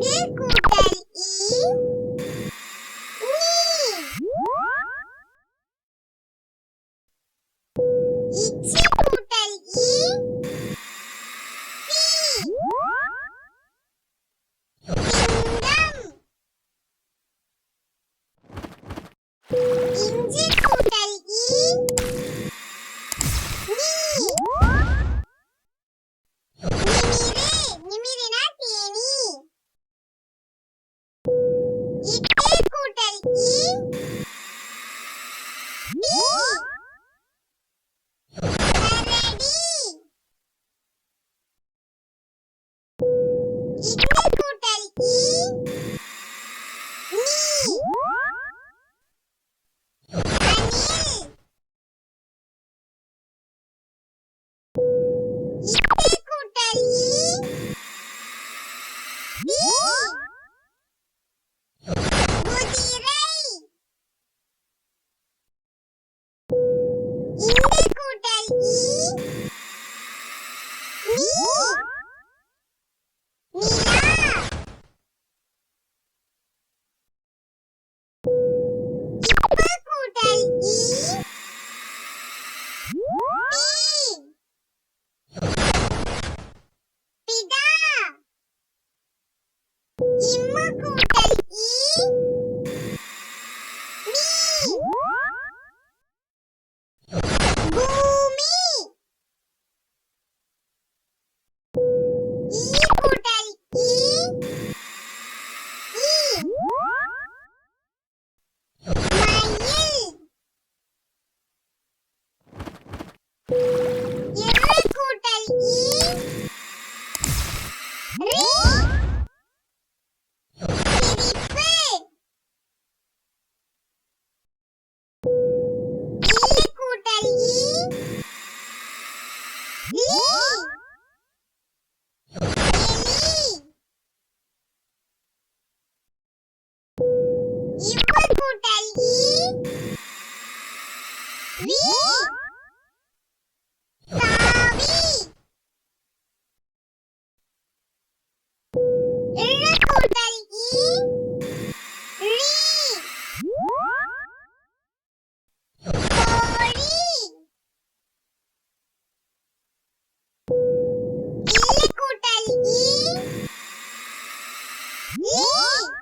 இங்கு கூட்டல் ஈ நீ இச்சு கூட்டல் ஈ சி சிங்கம் இஞ்சு கூட்டல் ஈ நீ நிமிரு நிமிரினா தேனி இட்டு கூட்டல் ஈ டி கரடி இட்டு கூட்டல் ஈ நீ அணில் இட்டு கூட்டல் ஈ டி குதிரை இங்கு கூட்டல் ஈ நீ நிலா இப்பு கூட்டல் ஈ பி பிதா இம்மு கூட்டல் ஈ மீ பூமி ஈ கூட்டல் ஈ ஈ மயில் இரு கூட்டல் ஈ ரி சிரிப்பு இ கூட்டல் ஈ லி எலி இவ்வு கூட்டல் ஈ வி தாவி இரு கூட்டல் ஈ ரி கோழி இல் கூட்டல் ஈ லி